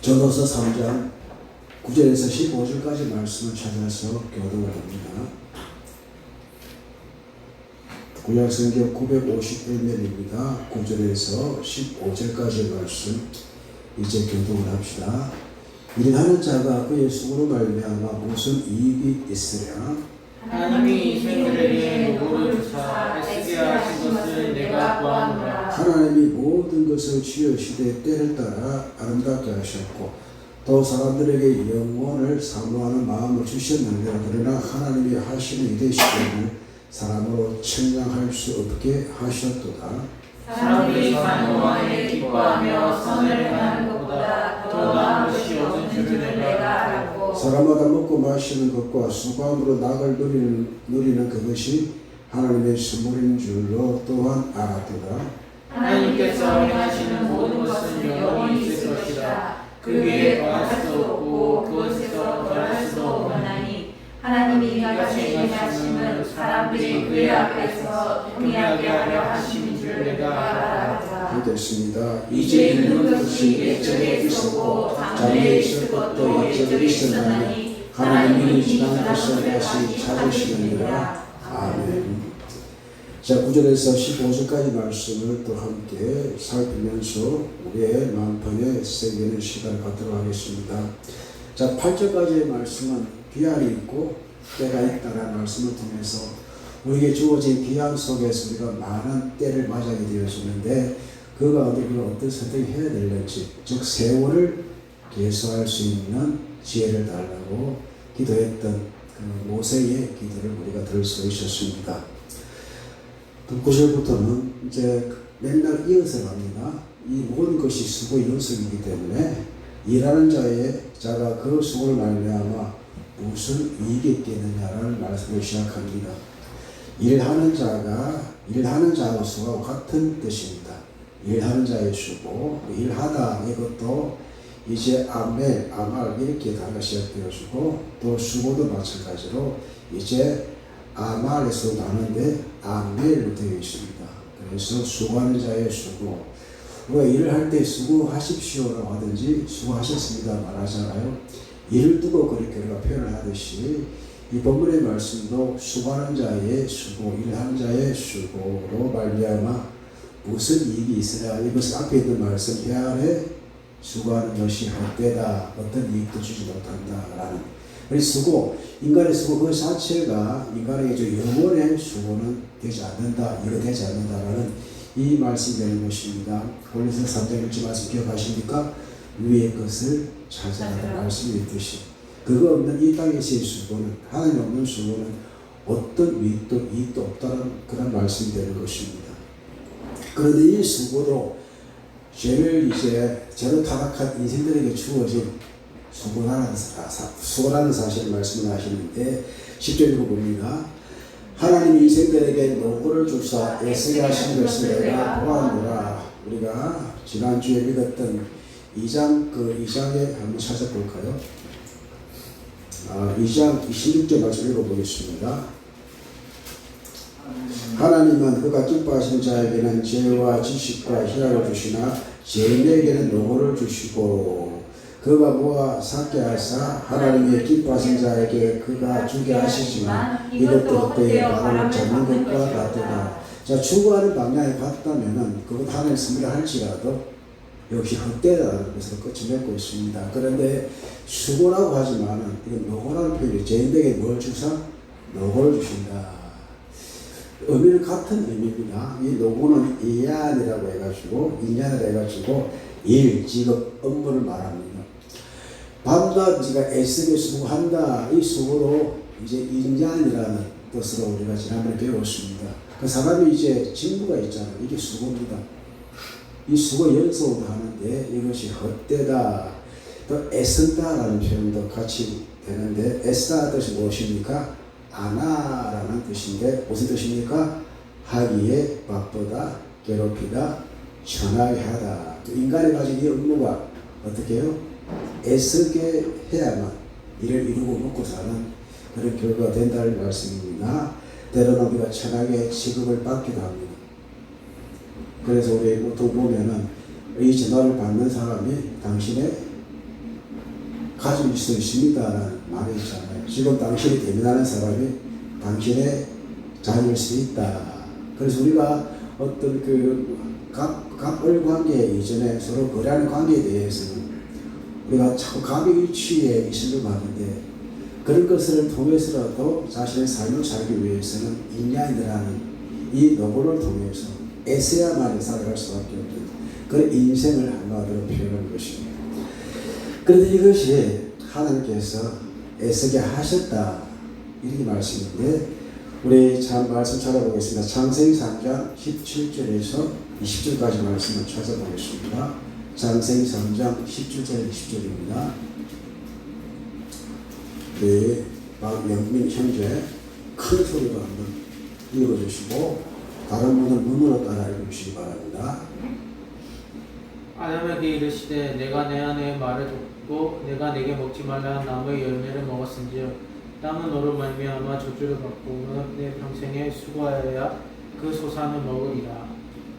전도서 3장 9절에서 15절까지 말씀을 찾아서 교독을 합니다. 구약성경 951면입니다. 9절에서 15절까지 말씀 이제 교독을 합시다. 일하는 자가 그의 수고로 말미암아 무슨 이익이 있으랴? 하나님이 이생들에게 노고를 주사 애쓰게 하신 것을 내가 보았노라. 하나님이 모든 것을 지으시되 때를 따라 아름답게 하셨고 또 사람들에게 영원을 사모하는 마음을 주셨는데 그러나 하나님이 하시는 일의 시간을 사람으로 측량할 수 없게 하셨도다. 사람들이 사는 동안에 기뻐하며 선을 행하는 것보다 더 나은 것이 없는 줄을 내가 알고 사람마다 먹고 마시는 것과 수고함으로 낙을 누리는 그것이 하나님의 선물인 줄로 또한 알았도다. 하나님께서 행하시는 모든 것은 영원히 있을 것이라. 그 위에 더할 수 없고 그것에서 덜할 수도 없나니 하나님이 이같이 행하심은 사람들이 그의 앞에서 동의하게 하려 하심인 줄 내가 알았다. 됐습니다. 이제 있는 것이 예전에 있었고 장래에 있을 것도 예전에 있었나니 하나님이 지난 것을 다시 찾으시느니라. 아멘. 자, 9절에서 15절까지 말씀을 또 함께 살피면서 우리의 마음판에 새기는 시간을 갖도록 하겠습니다. 자, 8절까지의 말씀은 귀환이 있고 때가 있다라는 말씀을 통해서 우리에게 주어진 귀환 속에서 우리가 많은 때를 맞이하게 되어지는데 그 가운데 우리가 어떤 선택을 해야 될지, 즉 세월을 계수할 수 있는 지혜를 달라고 기도했던 그 모세의 기도를 우리가 들을 수 있었습니다. 9절부터는 이제 맨날 이어서 갑니다. 이 모든 것이 수고의 연속이기 때문에 일하는 자가 그 수고를 말미암아 무슨 이익이 있겠느냐를 말씀을 시작합니다. 일하는 자와 수고하고 같은 뜻입니다. 일하는 자의 수고, 일하다 이것도 이제 아말 이렇게 단어가 시작되어지고 또 수고도 마찬가지로 이제 아말에서 나는데 아멜로 되어 있습니다. 그래서 수고하는 자의 수고, 우리가 일을 할 때 수고하십시오라고 하든지 수고하셨습니다 말하잖아요. 일을 두고 그렇게 우리가 표현을 하듯이 이 본문의 말씀도 수고하는 자의 수고, 일하는 자의 수고로 말미암아 무슨 이익이 있으랴. 이것은 앞에 있는 말씀 해 아래 수고하는 것이 헛되다. 어떤 이익도 주지 못한다라는 우리 수고, 인간의 수고 그 자체가 인간에게 영원의 수고는 되지 않는다, 이거 되지 않는다라는 이 말씀이 되는 것입니다. 골로새서 3장 1절 말씀 기억하십니까? 위의 것을 찾아라는 말씀이 있듯이 그거 없는 이 땅에서의 수고는, 하나님 없는 수고는 어떤 이익도 없다는 그런 말씀이 되는 것입니다. 그런데 이 수고도 죄로 타락한 인생들에게 주어진 수고라는 사실을 말씀을 하시는데 10절 읽어봅니다. 하나님이 인생들에게 노고를 주사 애쓰게 하신 것을 내가 보았노라. 우리가 지난주에 읽었던 2장에 한번 찾아볼까요? 2장 26절 말씀 읽어보겠습니다. 하나님은 그가 기뻐하시는 자에게는 지혜와 지식과 희락을 주시나 죄인에게는 노고를 주시고 그가 모아 삭게 하사 하나님의 기뻐하신 자에게 그가 주게 하시지만 이것도 헛되이 바람을 잡는 것과 같도다. 자, 추구하는 방향이 같다면은 그것 하나님 선물을 할지라도 역시 헛되다라는 것으로 끝을 맺고 있습니다. 그런데 수고라고 하지만은 이건 노고라는 표현이 죄인에게 뭘 주사? 노고를 주신다. 의미는 같은 의미입니다. 이 노고는 이안이라고 해가지고 인연을 해가지고 일, 직업, 업무를 말합니다. 밤낮 네가 애쓰게 수고한다. 이 수고로 이제 인연이라는 뜻으로 우리가 지난번에 배웠습니다. 그 사람이 이제 직무가 있잖아요. 이게 수고입니다. 이 수고 연속으로 하는데 이것이 헛되다. 또 애쓴다라는 표현도 같이 되는데 애쓰다 뜻이 무엇입니까? 안하라는 뜻인데 무슨 뜻입니까? 하기에 바쁘다, 괴롭히다, 천하게 하다. 또 인간이 가진 이 업무가 어떻게 해요? 애쓰게 해야만 일을 이루고 먹고 사는 그런 결과가 된다는 말씀입니다. 때로는 우리가 천하게 취급을 받기도 합니다. 그래서 우리 보통 보면은 이 전화를 받는 사람이 당신의 가지고 있을 수 있습니다라는 말이 있잖아요. 지금 당신이 대면하는 사람이 당신의 자녀일 수 있다. 그래서 우리가 어떤 갑을 관계 이전에 서로 거래하는 관계에 대해서는 우리가 자꾸 갑일치에 있으려고 하는데 그런 것을 통해서라도 자신의 삶을 살기 위해서는 인간이라는 이 노고를 통해서 애써야만 살아갈 수밖에 없는 그런 인생을 한마디로 표현한 것입니다. 그런데 이것이 하나님께서 애쓰게 하셨다 이렇게 말씀인데 우리 참 말씀 찾아보겠습니다. 창세기 3장 17절에서 20절까지 말씀을 찾아보겠습니다. 창세기 3장 17절 20절입니다. 우리 박영민 형제 큰 소리로 한번 읽어주시고 다른 분은 눈으로 따라 읽으시기 바랍니다. 아담에게 이르시되 내가 내 아내의 말을 듣고 내가 내게 먹지 말라 한 나무의 열매를 먹었은즉 땅은 너로 말미암아 저주를 받고 내 평생에 수고하여야 그 소산을 먹으리라.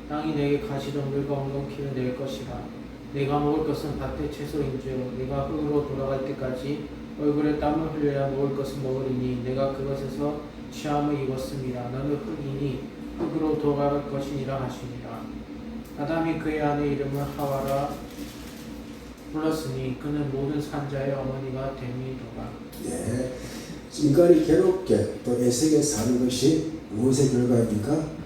땅이 내게 가시덤불과 엉겅퀴를 낼 것이라. 내가 먹을 것은 밭의 채소인즉 내가 흙으로 돌아갈 때까지 얼굴에 땀을 흘려야 먹을 것을 먹으리니 내가 그것에서 취함을 입었습니다. 너는 흙이니 흙으로 돌아갈 것이니라 하시니라. 아담이 그의 아내 이름을 하와라 불렀으니 그는 모든 산자의 어머니가 됨이더라. 예, 인간이 괴롭게 또 애쓰게 사는 것이 무엇의 결과입니까?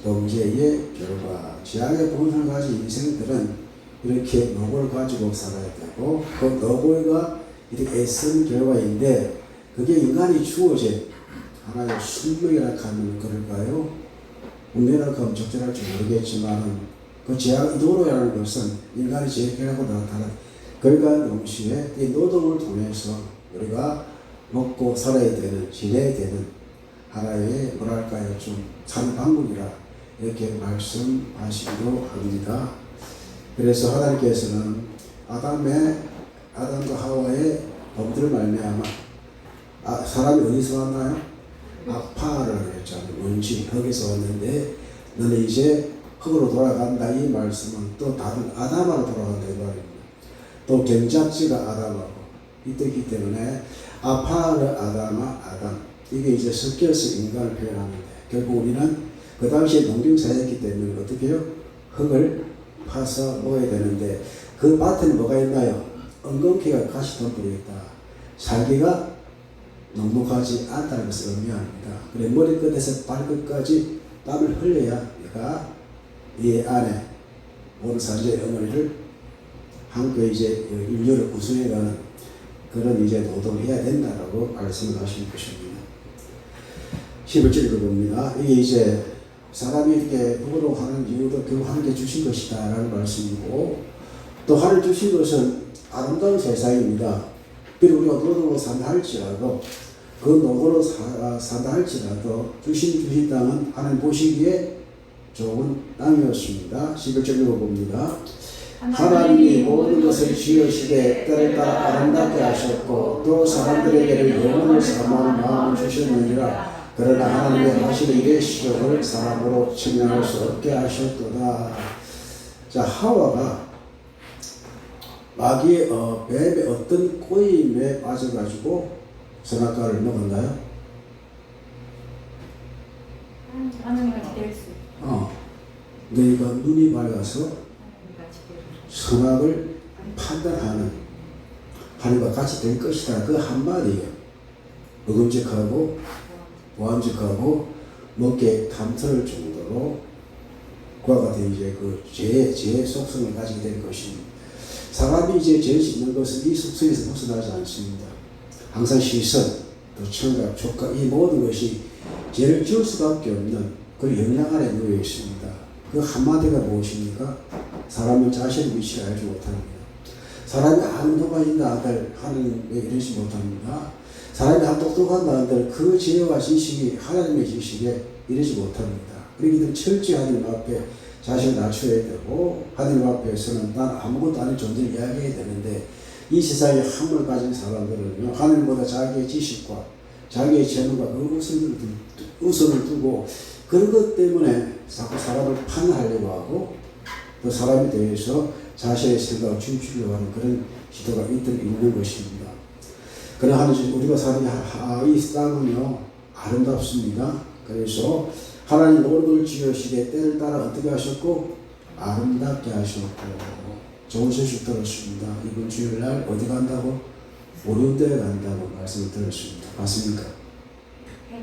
범죄의 결과. 지향의 본성을 가진 인생들은 이렇게 노고를 가지고 살아야 되고 그 노고가 이렇게 애쓴 결과인데 그게 인간이 주어진 하나의 숙명이라고 하면 그럴까요? 운명이라고 하면 적절할지 모르겠지만 그 지향 노로라는 것은 인간이 제약하고 나타난 결과 동시에 이 노동을 통해서 우리가 먹고 살아야 되는 지내야 되는 하나의 뭐랄까요 좀 산 방법이라 이렇게 말씀하시기도 합니다. 그래서 하나님께서는 아담과 하와의 범죄를 말미암아 사람이 어디서 왔나요? 아파를 했잖아요. 먼지 흙에서 왔는데 너는 이제 흙으로 돌아간다 이 말씀은 또 다른 아담으로 돌아간다 이 말입니다. 또 경작지가 아담하고 이 뜻이기 때문에 아파르 아담 이게 이제 섞여서 인간을 표현하는데 결국 우리는 그 당시에 농경사였기 때문에 어떻게 해요? 흙을 파서 먹어야 되는데 그 밭에는 뭐가 있나요? 엉겅퀴가 가시덤불이 있다. 살기가 넉넉하지 않다는 것을 의미합니다. 그래 머리끝에서 발끝까지 땀을 흘려야 내가 이 안에 모든 산자의 어머니를 함께 이제 인류를 구성해가는 그런 이제 노동을 해야 된다라고 말씀을 하시는 것입니다. 11절 읽어봅니다. 이게 이제 사람이 이렇게 누구로 하는 이유도 결국 하나님께 주신 것이다 라는 말씀이고 또 하늘 주신 것은 아름다운 세상입니다. 비록 우리가 노동으로 산다 할지라도 그 노고로 산다 할지라도 주신 땅은 하나님 보시기에 좋은 땅이었습니다. 11절 읽어봅니다. 하나님이 모든 것을 지으시되 때를 따라 아름답게 하셨고 또 사람들에게는 영혼을 사모하는 마음을 주셨느니라. 그러나 하나님의 하시는 일의 시력을 사람으로 측량할 수 없게 하셨도다. 자, 하와가 마귀의 뱀의 어떤 꼬임에 빠져가지고 선악과를 먹었나요? 하나님과 기댈 수 너희가 눈이 밝아서 선악을 판단하는 하나님과 같이 될 것이다. 그 한마디예요. 먹음직하고 보암직하고 먹기에 탐스러울 정도로 그와 같은 이제 그 죄의 속성을 가지게 될 것입니다. 사람이 이제 죄를 짓는 것은 이 속성에서 벗어나지 않습니다. 항상 시선, 또 청각, 촉각 이 모든 것이 죄를 지을 수밖에 없는 그 영향 아래 놓여 있습니다. 그 한마디가 무엇입니까? 사람은 자신의 위치를 알지 못합니다. 사람이 아무도 가진다 한들 하나님에 이르지 못합니다. 사람이 한 똑똑한다 한들 그 지혜와 지식이 하나님의 지식에 이르지 못합니다. 그러기 철저히 하나님 앞에 자신을 낮춰야 되고 하나님 앞에서는 난 아무것도 아닌 존재를 이야기해야 되는데 이 세상에 학문을 가진 사람들은요 하나님보다 자기의 지식과 자기의 재능과 그 우선을 두고 그런 것 때문에 자꾸 사람을 판단하려고 하고 또 사람에 대해서 자신의 생각을 춤추려고 하는 그런 시도가 있는 것입니다. 그러나 우리가 사는 이 땅은요 아름답습니다. 그래서 하나님 모든 걸 지으시되 때를 따라 어떻게 하셨고 아름답게 하셨고 좋은 소식 들었습니다. 이번 주일날 어디 간다고? 오륜대 간다고 말씀을 들었습니다. 맞습니까?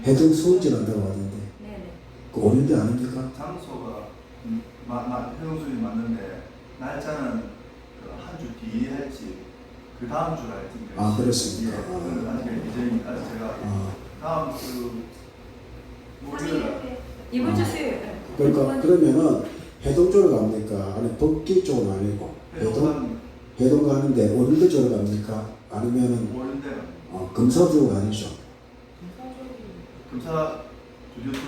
해동 수원지 간다고 하던데 네네. 그 오륜대 아닙니까? 장소가 해동수이 맞는데 날짜는 한 주 뒤에 할지 그 다음 주라 했던데. 아, 그렇습니까? 예, 그건 아직 예정입니다. 아직 제가 다음 주 목요일 날 이번 주 수요일. 그러니까 그러면은 해동 쪽으로 갑니까? 아니 법기 쪽은 아니고 해동 가는데 오륜대 쪽으로 갑니까? 아니면은 오는데 금사 쪽으로 가니죠? 금사 주주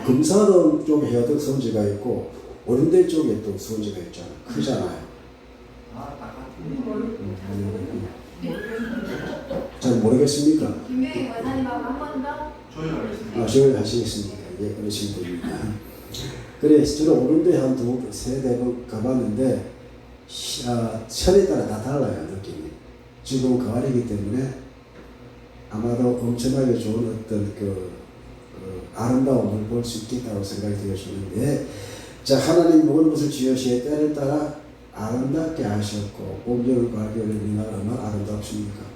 금사동 쪽에 해동 수원지가 있고 오륜대 쪽에 또 수원지가 있잖아요. 크잖아요. 딱 잘 모르겠습니까? 김명희 원사님하고 한 번 더. 조율하겠습니다. 저를 하시겠습니까? 예, 그러시면 됩니다. 그래, 저는 오른데 한 세네 번 가봤는데, 철에 따라 다 달라요, 느낌이. 지금 가을이기 때문에 아마도 엄청나게 좋은 어떤 아름다움을 볼 수 있겠다고 생각이 되어지는데, 자, 하나님 모든 것을 지으시에 때를 따라 아름답게 하셨고, 봄여름 가을겨울 우리나라 얼마나 아름답습니까?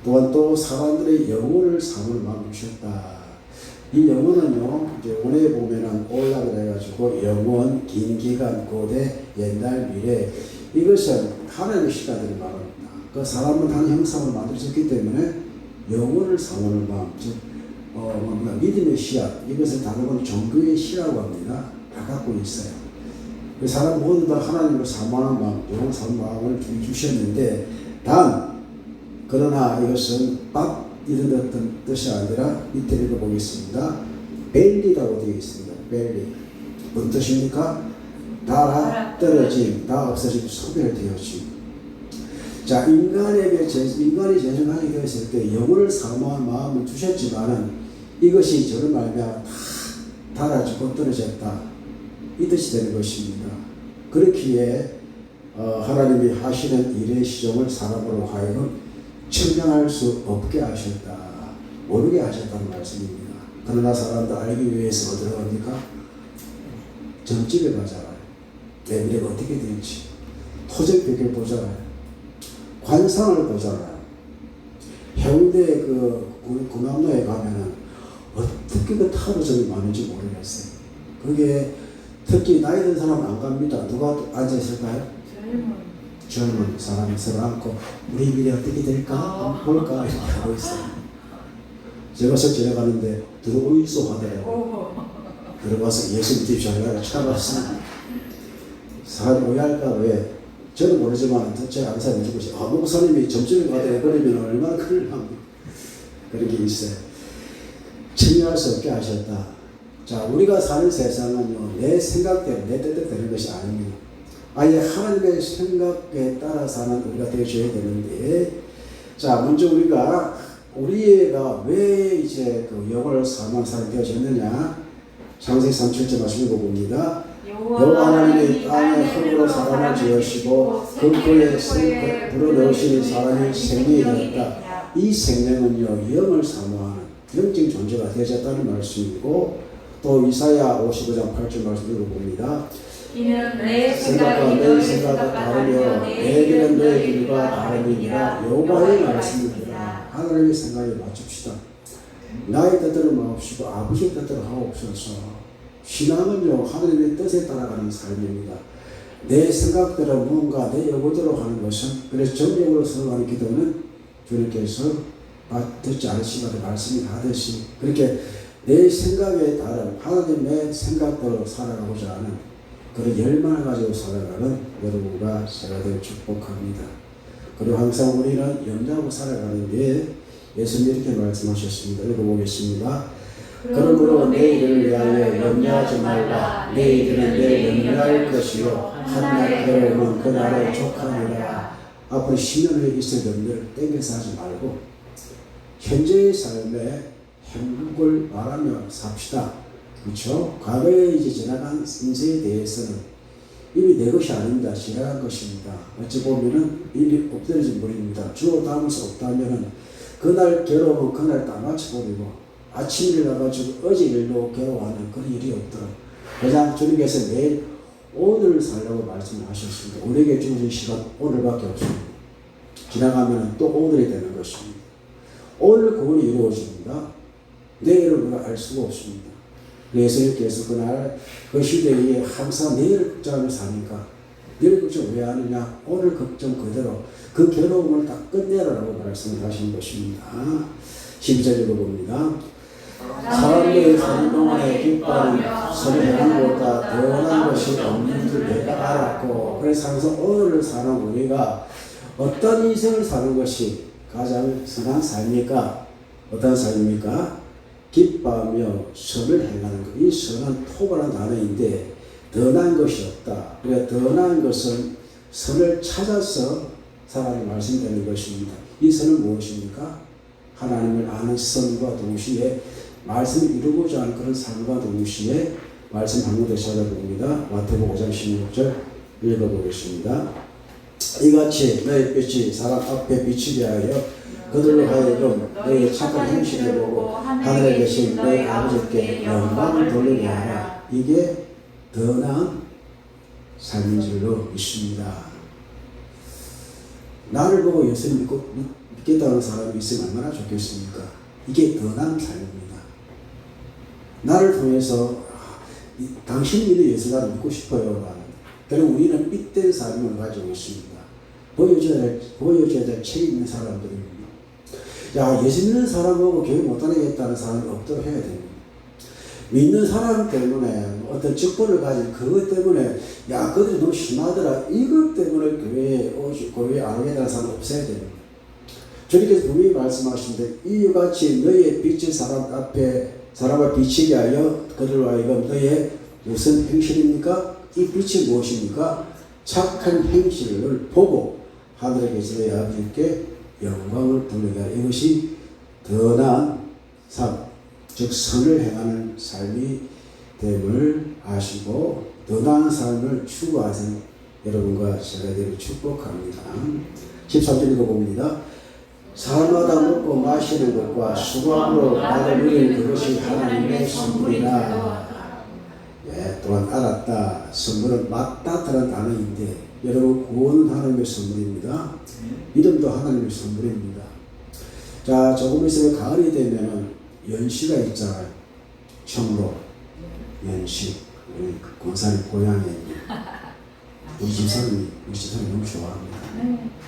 또한 또 사람들의 영혼을 삼을 마음 주셨다. 이 영혼은요, 이제 오래 보면은 올라가 해가지고 영혼, 긴 기간, 고대, 옛날, 미래 이것은 하나님의 시간들을 말합니다. 그 사람은 한 형상으로 만들어졌기 때문에 영혼을 삼을 마음, 즉 믿음의 씨앗 이것을 다르고는 종교의 씨라고 합니다. 다 갖고 있어요. 그 사람 모두 다 하나님을 사모하는 마음, 영혼 삼는 마음을 주셨는데 그러나 이것은 이런 어떤 뜻이 아니라 밑에 읽어보겠습니다. 벨리라고 되어 있습니다. 벨리. 무슨 뜻입니까? 다 떨어짐, 다 없어짐, 소멸되어짐. 자, 인간이 제정하게 되었을 때 영혼을 사모한 마음을 주셨지만은 이것이 저를 말미암아 다 닳아지고 떨어졌다. 이 뜻이 되는 것입니다. 그렇기에 하나님이 하시는 일의 시종을 사람으로 하여금 측량할 수 없게 하셨다. 모르게 하셨다는 말씀입니다. 그러나 사람도 알기 위해서 어디로 갑니까? 점집에 가잖아요. 내 미래가 어떻게 될지. 토적벽을 보잖아요. 관상을 보잖아요. 해운대 구남로에 가면은 어떻게 그 타로점이 많은지 모르겠어요. 그게 특히 나이 든 사람은 안 갑니다. 누가 앉아있을까요? 젊은 사람이 서로 앉고 우리 미래 어떻게 될까? 한번 볼까? 이렇게 하고 있어요. 제가 서 지나가는데 들어오이소 하더라고요. 들어가서 예수 믿으십시오 하려고 찾아봤습니다. 사람 오해할까 왜? 저는 모르지만 제 아는 사람이 누구 있어요. 목사님이 점집에 가다 해버리면 얼마나 큰일 납니까? 그런 게 있어요. 측량할 수 없게 하셨다. 자, 우리가 사는 세상은요, 내 생각대로 내 뜻대로 되는 것이 아닙니다. 아예 하나님의 생각에 따라 사는 우리가 되어줘야 되는데, 자, 먼저 우리가 왜 이제 영혼을 사모한 사람이 되어졌느냐? 창세기 3:7절 말씀 읽어봅니다. 여호와 하나님이 땅에 흙으로 사람을 지으시고 그 코에 불어넣으시니 사람이 생명이 되었다. 이 생명은요, 영을 사모하는 영적 존재가 되어졌다는 말씀이고, 또 이사야 55장 8절 말씀 읽어봅니다. 이는 내 생각과 생각이 너희 생각과 다르며 내 길은 너희 길과 다름이니라. 여호와의 말씀입니다. 하나님의 생각에 맞춥시다. 나의 뜻대로 마옵시고 아버지의 뜻대로 하옵소서. 신앙은요, 하나님의 뜻에 따라가는 삶입니다. 내 생각대로 뭔가 내 의도대로 하는 것은, 그래서 정령으로 설교하는 기도는 주님께서 듣지 않으시면 말씀이 하듯이 그렇게 내 생각에 따른 하나님의 생각대로 살아가고자 하는 그런 열망을 가지고 살아가는 여러분과 제가 되어 축복합니다. 그리고 항상 우리는 염려하고 살아가는데 예수님이 이렇게 말씀하셨습니다. 읽어보겠습니다. 그러므로 내일을 위하여 염려하지 말라. 내일은 내일 염려할 것이요 한날 괴로움은 그날의 족하니라. 앞으로 10년 후에 있을 염려를 땡겨서 하지 말고 현재의 삶에 행복을 바라며 삽시다. 그렇죠? 과거에 이제 지나간 인생에 대해서는 이미 내 것이 아닙니다. 지나간 것입니다. 어찌 보면은 이미 엎드려진 물입니다. 주어 담을 수 없다면은 그날 괴로움은 그날 다 맞춰버리고 아침 일 나가지고 어제 일로 괴로워하는 그런 일이 없도록 그냥 주님께서 매일 오늘을 살라고 말씀하셨습니다. 우리에게 주어진 시간 오늘밖에 없습니다. 지나가면 또 오늘이 되는 것입니다. 오늘 구원이 이루어집니다. 내일을 우리가 알 수가 없습니다. 예수님께서 그날 그 시대에 항상 내일 걱정하며 사니까 내일 걱정 왜 하느냐? 오늘 걱정 그대로 그 괴로움을 다 끝내라라고 말씀을 하신 것입니다. 12절 읽어봅니다. 사람들이 사는 동안에 기뻐하며 서로 행한 것보다 더한 것이 없는 줄 내가 알았고 그래서 항상 오늘을 사는 우리가 어떤 인생을 사는 것이 가장 선한 삶입니까? 어떤 삶입니까? 기뻐하며 선을 행하는 것. 이 선은 토바라는 단어인데 더 나은 것이 없다. 그러니까 더 나은 것은 선을 찾아서 살아가는 말씀되는 것입니다. 이 선은 무엇입니까? 하나님을 아는 선과 동시에 말씀을 이루고자 하는 그런 삶과 동시에 말씀 한 군데 찾아봅니다. 마태복음 5장 16절 읽어보겠습니다. 이같이 너희 빛이 사람 앞에 비치게 하여 그들로 하여금 너희 착한 행실을 보고 하늘에 계신 너희 아버지께 영광을 돌리게 하라. 이게 더 나은 삶인 줄로 믿습니다. 나를 보고 예수님 믿겠다는 사람이 있으면 얼마나 좋겠습니까? 이게 더 나은 삶입니다. 나를 통해서 당신 믿는 예수 나를 믿고 싶어요. 그리고 우리는 삐된 삶을 가지고 있습니다. 보여줘야 될 책임 있는 사람들입니다. 야, 예수 믿는 사람하고 교회 못 다니겠다는 사람이 없도록 해야 됩니다. 믿는 사람 때문에 어떤 직분을 가진 그것 때문에 야, 그들이 너무 심하더라. 이것 때문에 교회에 안 오게 되는 사람 없어야 됩니다. 주님께서 분명히 말씀하시는데 이와 같이 너희의 빛이 사람 앞에 사람을 비치게 하여 그들로 하여금 너희의 무슨 행실입니까? 이 빛이 무엇입니까? 착한 행실을 보고 하늘에 계신 너희 아버지께 영광을 돌리게 하라. 이것이 더 나은 삶, 즉 선을 행하는 삶이 됨을 아시고 더 나은 삶을 추구하는 여러분과 제가 되기를 축복합니다. 13절 읽어봅니다. 사람마다 먹고 마시는 것과 수고함으로 나를 누리는 그것이 하나님의 선물이라. 예, 또한 알았다. 선물은 맞다라는 단어인데 여러분 구원은 하나님의 선물입니다. 믿음도 하나님의 선물입니다. 자, 조금 있으면 가을이 되면은 연시가 있잖아요. 청로, 연시. 우리 권사님 고향에 우리 집사람이 너무 좋아합니다.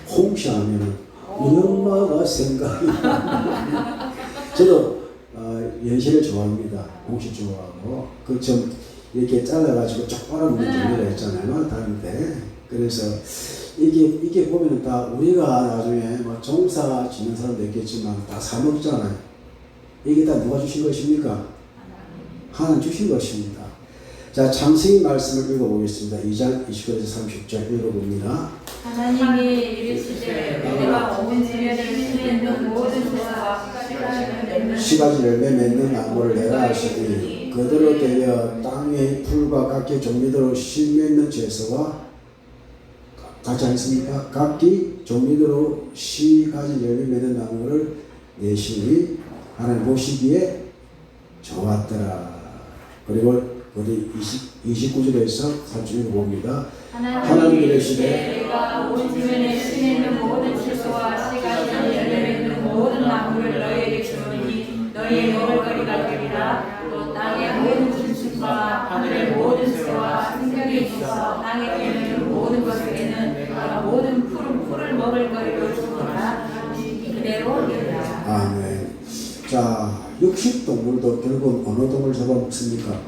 홍시 하면은 우리 엄마가 생각이 저도 연시를 좋아합니다. 홍시 좋아하고 그 좀 이렇게 잘라가지고 쪽바람 있는 종류가 있잖아요. 다른데 그래서 이게 보면은 다 우리가 나중에 뭐 종사 짓는 사람도 있겠지만 다 사 먹잖아요. 이게 다 누가 주신 것입니까? 하나님 주신 것입니다. 자, 창세기 말씀을 읽어보겠습니다. 2장 29에서 30절 읽어봅니다. 하나님이 이르시되 내가 온 지면에 있는 모든 소와 시가지 열매 맺는 나무를 내라 하시니 그대로 되어 땅의 풀과 각기 종류대로 씨 맺는 채소와 같지 않습니까? 각기 종류대로 시가지 열매 맺는 나무를 내시니 하나님 보시기에 좋았더라. 그리고 우리 29절에서 30절 봅니다. 하나님 이르시되 내가 온 지면에 씨 맺는 모든 채소와 씨가지 열매 맺는 모든 나무를 너희에게 주노니 너희의 먹을거리가 되리라. 또 땅의 모든 짐승과 하늘의 모든 새와 생명이 있어 땅에 뛰는 모든 것에게는 내가 모든 푸른 풀을 먹을 거리로 주노라. 그대로 되리라. 아멘. 자, 육식동물도 결국 어느 동물 잡아먹습니까?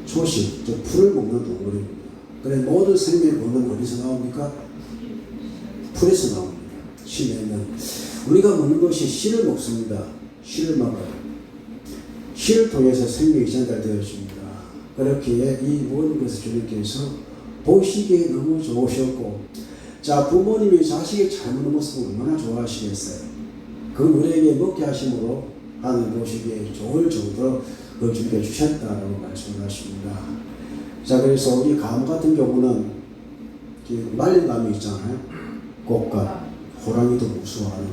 초식, 즉 풀을 먹는 동물입니다. 그래 모든 생명의 먹는 어디서 나옵니까? 풀에서 나옵니다. 씨 맺는. 우리가 먹는 것이 씨를 먹습니다. 씨를 먹어요. 씨를 통해서 생명이 전달되어집니다. 그렇기에 이 모든 것을 주님께서 보시기에 너무 좋으셨고, 자, 부모님이 자식이 잘 먹는 모습을 얼마나 좋아하시겠어요? 그 우리에게 먹게 하심으로 하나님 보시기에 좋을 정도로 그 주님께 주셨다라고 말씀을 하십니다. 자, 그래서 우리 감 같은 경우는 말린 감이 있잖아요. 꽃감, 호랑이도 무서워하는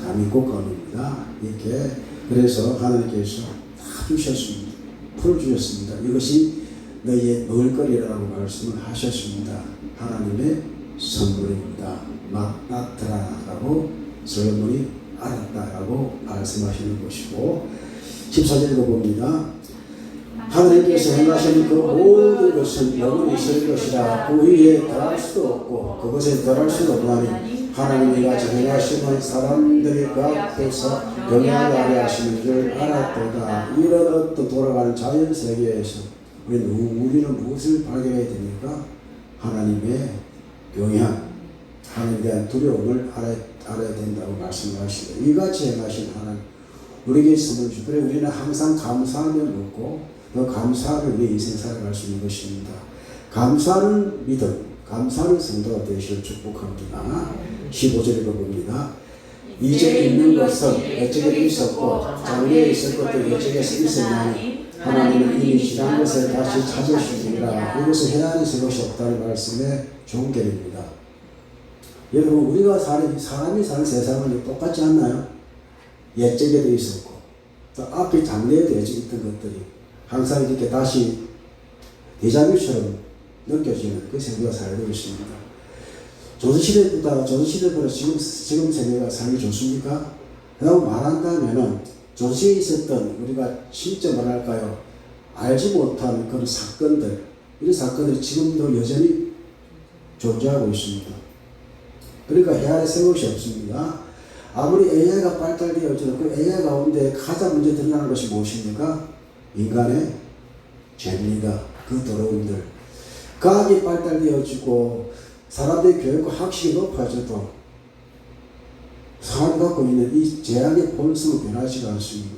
감이 꽃감입니다. 이렇게 그래서 하나님께서 다 주셨습니다. 풀어주셨습니다. 이것이 너희의 먹을거리라고 말씀을 하셨습니다. 하나님의 선물입니다. 마나트라라고 솔로몬이 알았다라고 말씀하시는 것이고 14절 읽어봅니다. 하나님께서 행하시는 그 모든 것은 영원히 있을 것이라. 그 위에 더할 수도 없고 그것에 덜할 수도 없나니 하나님이 같이 행하시는 사람들이 그 앞에서 영향을 아래 하시는 줄 알았도다. 이런 어떤 돌아가는 자연 세계에서 우리는 무엇을 발견해야 됩니까? 하나님의 영향, 하나님에 대한 두려움을 알아야 된다고 말씀하시고 이같이 행하신 하나님 우리에게 선물 주시고 그래 우리는 항상 감사하며 먹고 더 감사하며 우리 인생 살아갈 수 있는 것입니다. 감사하는 믿음, 감사하는 성도가 되시길 축복합니다. 15절 읽어봅니다. 이제 있는 것은 옛적에 있었고 장래에 있을 것도 옛적에서 있었나니 하나님은 이미 지난 것을 다시 찾으시리라. 이것은 해안이 새 것이 없다는 말씀의 종결입니다. 여러분 우리가 사람이 사는 세상은 똑같지 않나요? 옛적에도 있었고 또 앞에 장래에도 예측 있던 것들이 항상 이렇게 다시 데자뷰처럼 느껴지는 그 세계가 살고 있습니다. 조선시대보다 지금 세계가 살기 좋습니까? 라고 말한다면은 조선시대에 있었던 우리가 진짜 뭐랄까요? 알지 못한 그런 사건들, 이런 사건들이 지금도 여전히 존재하고 있습니다. 그러니까 해안에 새 것이 없습니다. 아무리 AI가 발달되어지도 그 AI 가운데 가장 먼저 드러나는 것이 무엇입니까? 인간의 죄입니다. 그 더러움들. 과학이 발달되어지고 사람들의 교육과 학식이 높아져도 사람이 갖고 있는 이 죄악의 본성은 변하지가 않습니다.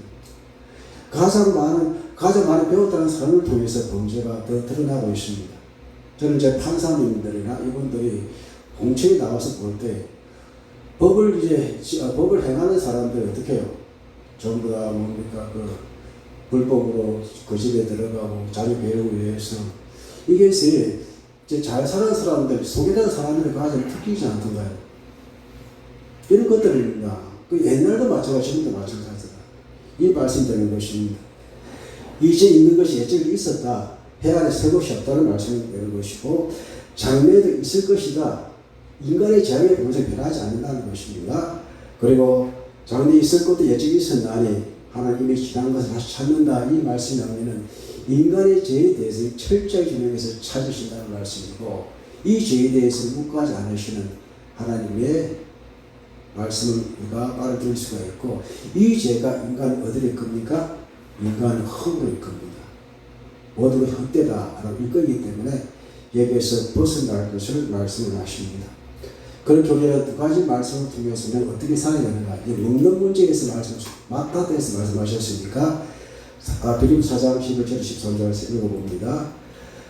가장 많이 배웠다는 사람을 통해서 범죄가 더 드러나고 있습니다. 저는 제 판사님들이나 이분들이 공청에 나와서 볼 때 법을 행하는 사람들이 어떻게 해요? 전부 다 뭡니까? 불법으로 그 집에 들어가고 자기 배려를 위해서 이것이 잘 사는 사람들, 소개된 사람들이 가장 특기이지 않던가요? 이런 것들입니다. 그 옛날도 마찬가지, 지금도 마찬가지다. 이 말씀드리는 것입니다. 이제 있는 것이 옛적에 있었다. 해안에 새 것이 없다는 말씀을 드리는 것이고 장래에도 있을 것이다. 인간의 재앙의 본성이 변하지 않는다는 것입니다. 그리고 장래에 있을 것도 예측이 있었나니 하나님이 지난 것을 다시 찾는다. 이 말씀이 나오면 인간의 죄에 대해서 철저히 규명해서 찾으신다는 말씀이고 이 죄에 대해서 묵과하지 않으시는 하나님의 말씀을 우리가 알아들을 수가 있고 이 죄가 인간을 어디를 겁니까? 인간을 흠으로 겁니다. 모두가 헛되다라고 이끌기 때문에 여기에서 벗어날 것을 말씀을 하십니다. 그렇게 우리가 두 가지 말씀을 통해서는 어떻게 살아야 되는가? 먹는 문제에서 마타도에서 말씀하셨으니까 빌립보 4장 11절 13절에서 읽어봅니다.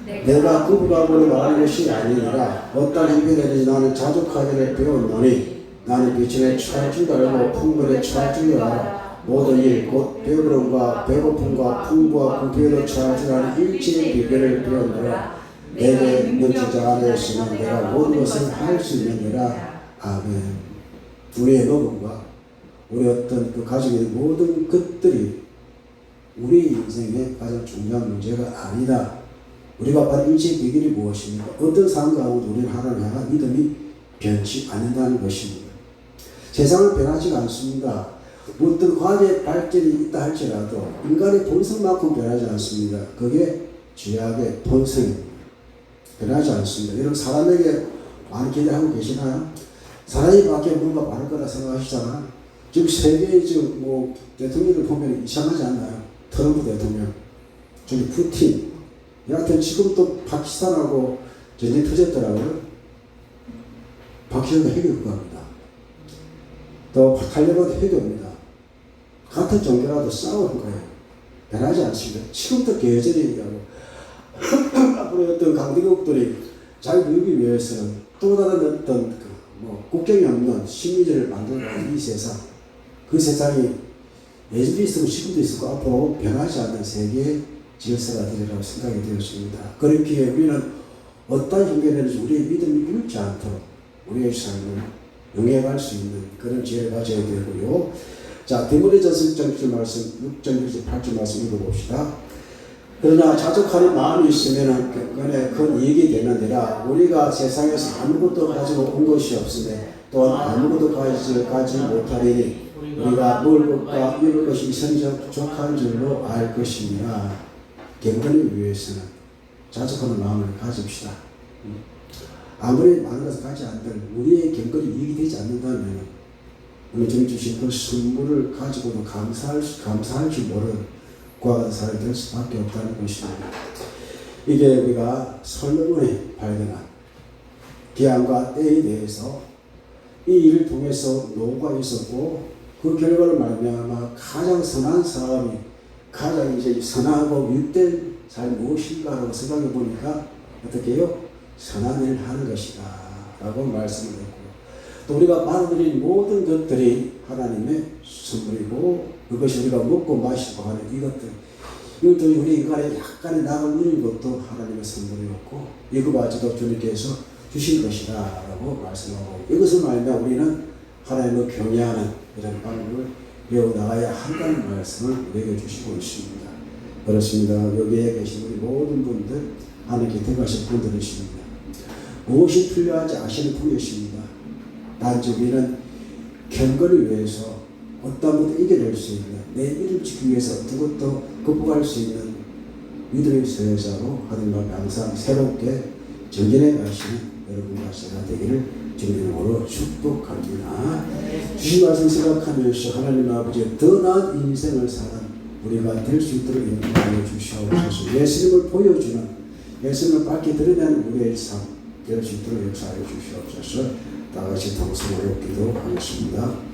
내가 그분하고는 말하는 것이 아니니라 어떤 형편에든지 나는 자족하기를 배웠노니 나는 비천에 처할 줄 알고 풍물에 처할 줄 알아 모든 일 곧 배부름과 배고픔과 풍부와 궁핍에도 처할 줄 아는 일체의 비결을 배웠노라. 내게 능력자 안에 있으면 내가 모든 것을 할 수 있느니라. 아멘. 우리의 먹음과 우리 어떤 그 가지고 있는 모든 것들이 우리 인생의 가장 중요한 문제가 아니다. 우리가 받은 일체의 비결이 무엇입니까? 어떤 상황 가운데 우리는 하나님을 향한 믿음이 변치 않는다는 것입니다. 세상은 변하지 않습니다. 어떤 과학의 발전이 있다 할지라도 인간의 본성만큼 변하지 않습니다. 그게 죄악의 본성입니다. 변하지 않습니다. 여러분 사람에게 많이 기대하고 계시나요? 사람이 밖에 뭔가 많을 거라 생각하시잖아요. 지금 세계의 지금 대통령을 보면 이상하지 않나요? 트럼프 대통령, 저기 푸틴, 여하튼 지금 또 파키스탄하고 전쟁 터졌더라고요. 파키스탄도 핵이 국가입니다. 또 탈레반도 핵이 옵니다. 같은 종교라도 싸우는 거예요. 변하지 않습니다. 지금도 여전히 얘기하고 앞으로 어떤 강대국들이 잘 누리기 위해서는 또 다른 어떤 국경이 없는 식민지를 만들어가는 이 세상, 그 세상이 예전도 있으면 지금도 있을 거 앞으로 변하지 않는 세계의 질서가 되리라고 생각이 되었습니다. 그렇기에 우리는 어떤 형편에는지 우리의 믿음이 잃지 않도록 우리의 삶을 영해갈 수 있는 그런 지혜를 가져야 되고요. 자, 디모데전서 6장 6절 8절 말씀 읽어봅시다. 그러나 자족하는 마음이 있으면 격건에 큰 이익이 되느니라. 우리가 세상에서 아무것도 가지고 온 것이 없으되 또한 아무것도 가지 못하리니 우리가 먹을 것과 입을 것이 선적 부족한 줄로 알 것이니라. 경건을 위해서는 자족하는 마음을 가집시다. 아무리 많은 것을 가지 않든 우리의 경건이 이익이 되지 않는다면 우리 주신 그 선물을 가지고도 감사할 줄 모르는 그와 같은 사람이 될 수밖에 없다는 것입니다. 이게 우리가 솔로몬이 발견한 기한과 때에 대해서 이 일을 통해서 노고가 있었고 그 결과를 말미암아 가장 선한 사람이 가장 이제 선하고 유익된 삶이 무엇인가라고 생각해 보니까 어떻게 해요? 선한 일을 하는 것이다 라고 말씀을 했고요. 또 우리가 받아들인 모든 것들이 하나님의 선물이고 그것이 우리가 먹고 마시고 하는 이것도 우리 인간의 약간의 낙을 누린 것도 하나님의 선물이었고 이거마저도 주님께서 주신 것이다 라고 말씀하고 이것을 말하면 우리는 하나님을 경외하는 이런 방법을 배워나가야 한다는 말씀을 우리에게 주시고 있습니다. 그렇습니다. 여기에 계신 우리 모든 분들 하나님께 들어가신 분들이십니다. 무엇이 필요한지 아시는 분이십니다. 단지 우리는 경건을 위해서 어떤 것도 이겨낼 수 있는 내 믿음을 지키기 위해서 어떤 것도 극복할 수 있는 믿음의 소유자로 하나님 앞에 항상 새롭게 정진해 가시는 여러분과 제가 되기를 주님의 이름으로 축복합니다. 주신 말씀 생각하면서 하나님 아버지의 더 나은 인생을 사는 우리가 될 수 있도록 인도하여 주시옵소서. 예수님을 보여주는 예수님을 밝게 드러내는 우리의 삶 될 수 있도록 역사하여 주시옵소서. 다 같이 동성으로 기도하겠습니다.